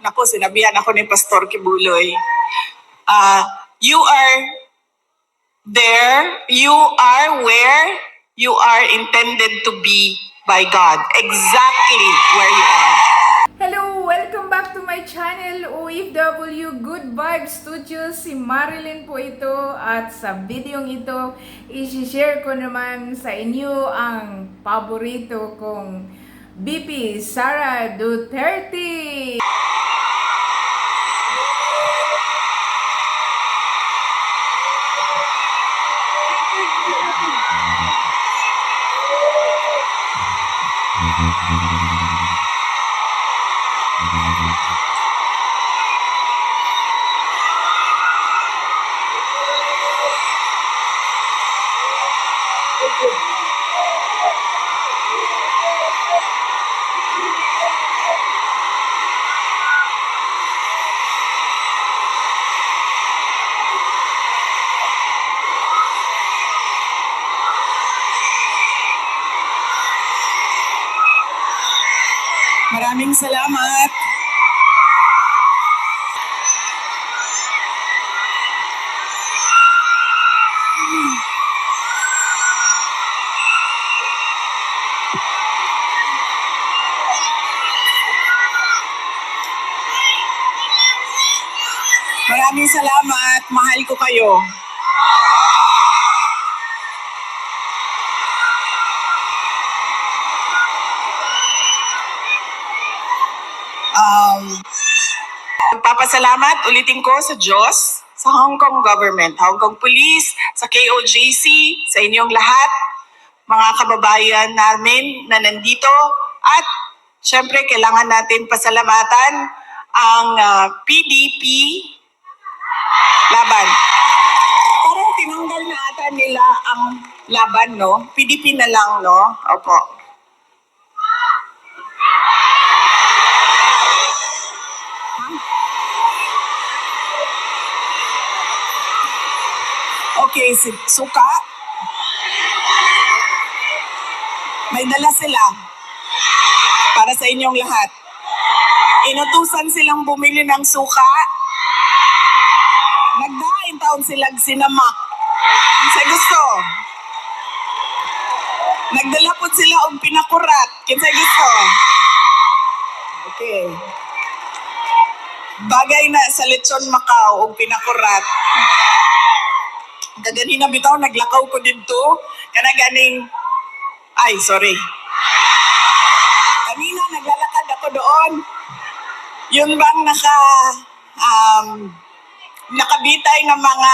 Naku, sinabihan ako ni Pastor Kibuloy. You are there, you are where you are intended to be by God. Exactly where you are. Hello! Welcome back to my channel, OFW Good Vibes Studios. Si Marilyn po ito at sa videong ito, i-share ko naman sa inyo ang paborito kong BP Sara Duterte. Maraming salamat. Maraming salamat. Mahal ko kayo. Magpapasalamat ulitin ko sa Diyos, sa Hong Kong government, Hong Kong Police, sa KOJC, sa inyong lahat, mga kababayan namin na nandito. At syempre, kailangan natin pasalamatan ang PDP laban. Parang tinanggal na ata nila ang laban, no? PDP na lang, no? Opo. Okay, suka. May dala sila para sa inyong lahat. Inutusan silang bumili ng suka. Nagdain taon silang sinamak. Sa gusto. Nagdala po sila og pinakurat. Kinsay gusto. Okay. Bagay na sa lechon Macau og pinakurat. Ganina bitaw naglakaw ko dito. Ganing ay sorry. Kanina naglalakad ako doon. Yun bang nakabitay ng mga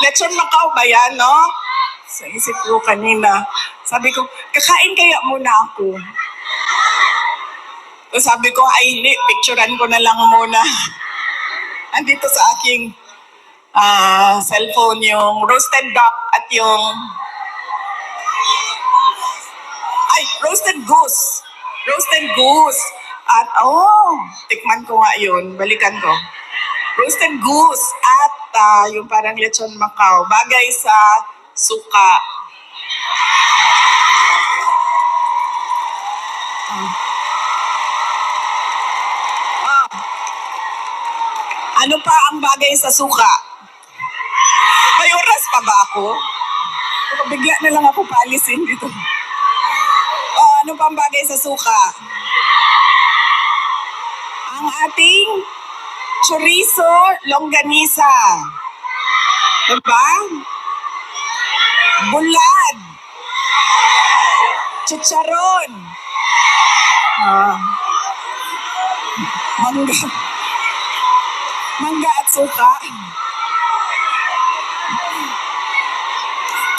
lechon Macau ba yan, no? Sa isip ko kanina. Sabi ko, kakain kaya muna ako. So sabi ko, ay hindi, picturean ko na lang muna. Andito sa aking cellphone yung roasted duck at yung roasted goose. Roasted goose. At tikman ko nga yun. Balikan ko. Roasted goose at yung parang lechon Macau. Bagay sa suka. Ano pa ang bagay sa suka? May oras pa ba ako? Bigla na lang ako paalisin dito. Ano pang bagay sa suka? Ang ating chorizo longganisa. Diba? Bulad. Chicharon. Mangga at suka.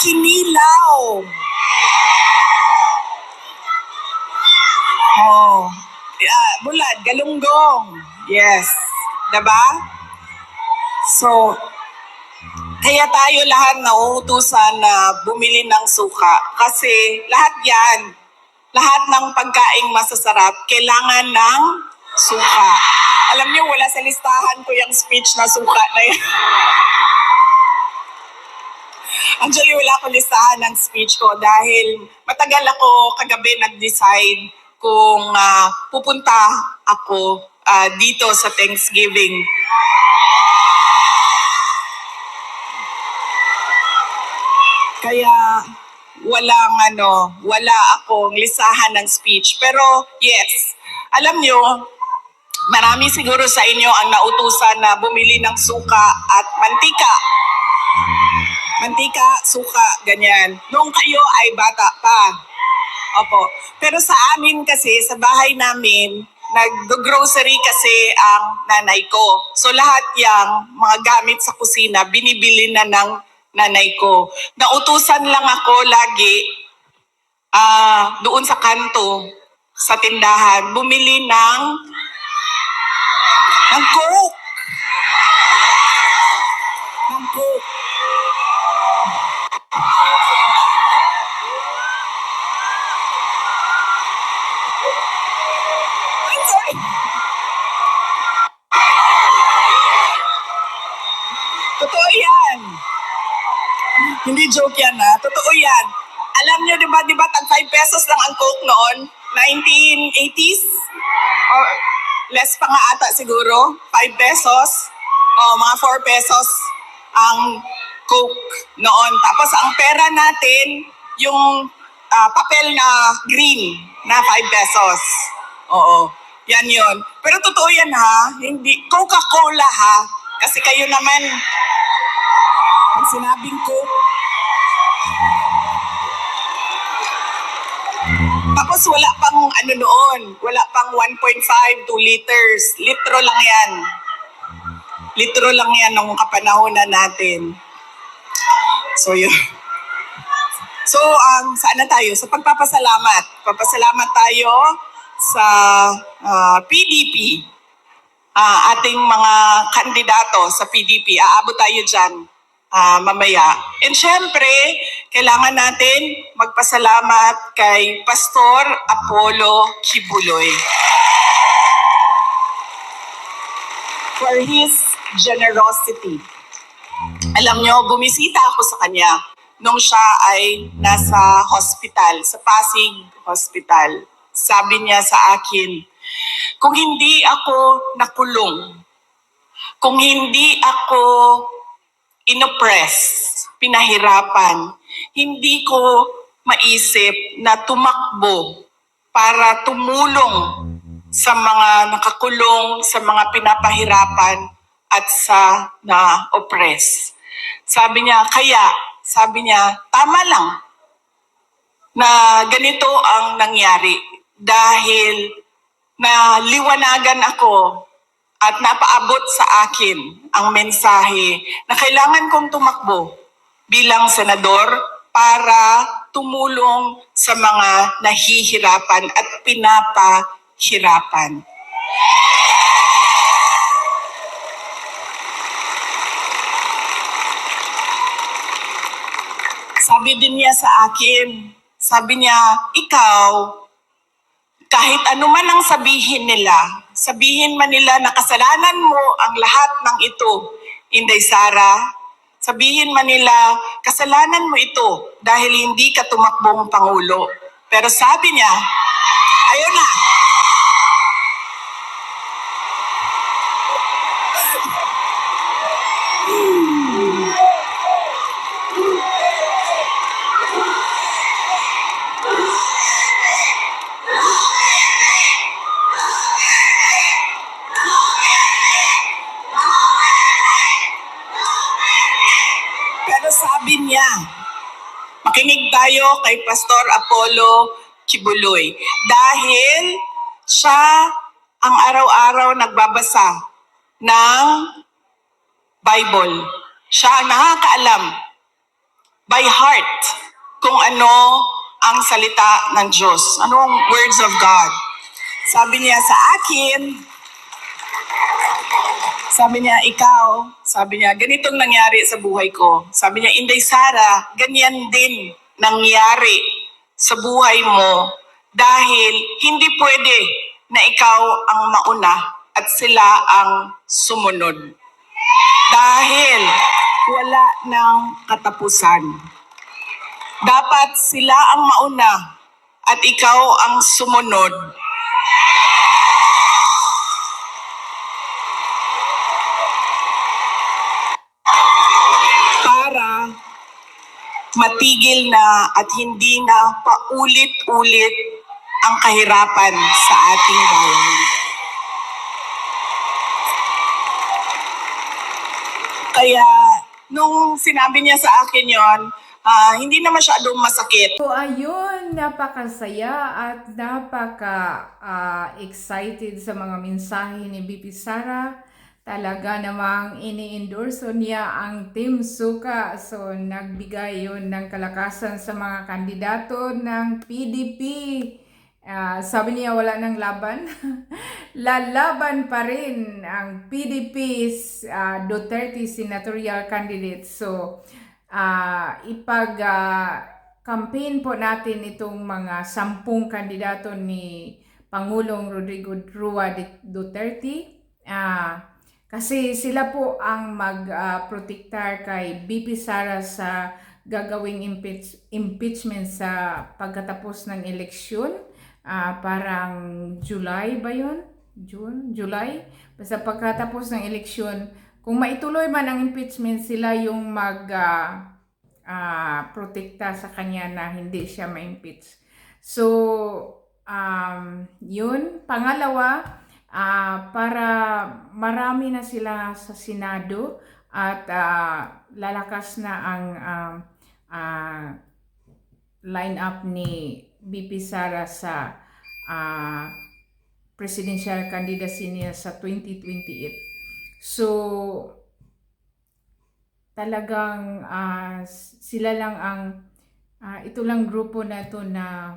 Kinilaw. Bulad, galunggong. Yes. Diba? So, kaya tayo lahat nauutusan na bumili ng suka. Kasi lahat yan, lahat ng pagkaing masasarap, kailangan ng suka. Alam niyo, wala sa listahan ko yung speech na suka na yan. Actually, wala ko listahan ng speech ko dahil matagal ako kagabi nag-decide kung pupunta ako dito sa Thanksgiving. Kaya wala akong lisahan ng speech. Pero yes, alam nyo, marami siguro sa inyo ang nautusan na bumili ng suka at mantika. Mantika, suka, ganyan. Noong kayo ay bata pa. Opo. Pero sa amin kasi, sa bahay namin, nag-grocery kasi ang nanay ko. So lahat yang mga gamit sa kusina, binibili na ng nanay ko. Nautusan lang ako lagi doon sa kanto, sa tindahan, bumili ng Coke. Ng Coke. I'm sorry. Totoo yan. Hindi joke yan ha. Totoo yan. Alam nyo, di ba, tag 5 pesos lang ang Coke noon? 1980s? Or less pa nga ata siguro. 5 pesos. O mga 4 pesos ang Coke noon. Tapos ang pera natin, yung papel na green na 5 pesos. Oo. Yan yun. Pero totoo yan ha. Hindi. Coca-Cola ha. Kasi kayo naman, pag sinabing Coke, tapos wala pang ano noon, wala pang 1.5, 2 liters. Litro lang yan. Litro lang yan nung kapanahonan natin. So yun. So saan na tayo? Sa pagpapasalamat. Papasalamat tayo sa PDP. Ating mga kandidato sa PDP. Aabot tayo dyan mamaya. And syempre, kailangan natin magpasalamat kay Pastor Apollo Kibuloy for his generosity. Alam nyo, bumisita ako sa kanya nung siya ay nasa hospital, sa Pasig Hospital. Sabi niya sa akin, kung hindi ako nakulong, kung hindi ako inoppress, pinahirapan, hindi ko maisip na tumakbo para tumulong sa mga nakakulong, sa mga pinapahirapan at sa na-oppress. Sabi niya, tama lang na ganito ang nangyari dahil naliwanagan ako at napaabot sa akin ang mensahe na kailangan kong tumakbo bilang senador para tumulong sa mga nahihirapan at pinapahirapan. Sabi din niya sa akin, sabi niya, ikaw, kahit ano man ang sabihin man nila na kasalanan mo ang lahat ng ito, Inday Sara, sabihin man nila, kasalanan mo ito dahil hindi ka tumakbong Pangulo. Pero sabi niya, ayun na. Sabi niya, makinig tayo kay Pastor Apollo Kibuloy dahil siya ang araw-araw nagbabasa ng Bible. Siya ang nakakaalam by heart kung ano ang salita ng Diyos, anong words of God. Sabi niya sa akin, ganitong nangyari sa buhay ko. Sabi niya, Inday Sara, ganyan din nangyari sa buhay mo dahil hindi pwede na ikaw ang mauna at sila ang sumunod. Dahil wala ng katapusan. Dapat sila ang mauna at ikaw ang sumunod. matigil na at hindi na paulit-ulit ang kahirapan sa ating bayan. Kaya nung sinabi niya sa akin yon, hindi na masyadong masakit. So ayun, napakasaya at napaka-excited sa mga mensahe ni BP Sara. Talaga namang ini-endorso niya ang Team Suka. So nagbigay yun ng kalakasan sa mga kandidato ng PDP. Sabi niya wala nang laban. Lalaban pa rin ang PDP's Duterte senatorial candidate. So campaign po natin itong mga 10 kandidato ni Pangulong Rodrigo Rua Duterte. Kasi sila po ang mag-protektar kay BP Sara sa gagawing impeachment sa pagkatapos ng eleksyon. Parang July ba yun? June? July? Basta pagkatapos ng eleksyon, kung maituloy man ang impeachment, sila yung protekta sa kanya na hindi siya ma-impeach. So, yun. Pangalawa, para marami na sila sa Senado at lalakas na ang line-up ni BP Sara sa presidential candidacy niya sa 2028. So, talagang sila lang ang ito lang grupo na ito na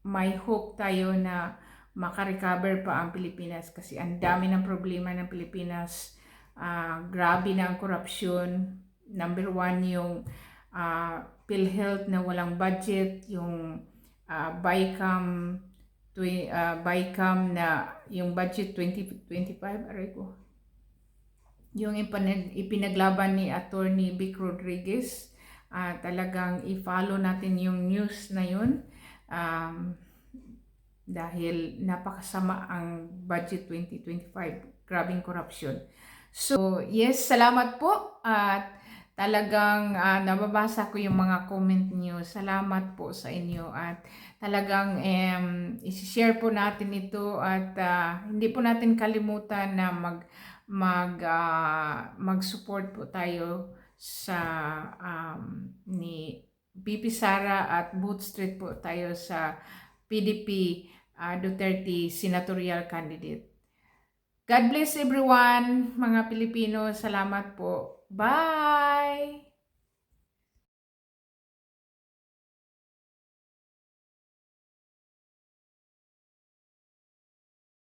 may hope tayo na makarecover pa ang Pilipinas kasi ang dami ng problema ng Pilipinas. Grabe na ang korupsyon. Number 1 yung PhilHealth na walang budget, yung BICAM na yung budget 2025, aray ko. Yung ipinaglaban ni Attorney Vic Rodriguez, talagang i-follow natin yung news na yun. Dahil napakasama ang budget 2025, grabing corruption. So, yes, salamat po at talagang nababasa ko yung mga comment niyo. Salamat po sa inyo at talagang i-share po natin ito at hindi po natin kalimutan na mag-support po tayo sa ni BP Sara at Booth Street po tayo sa PDP Duterte senatorial candidate. God bless everyone, mga Pilipino. Salamat po. Bye!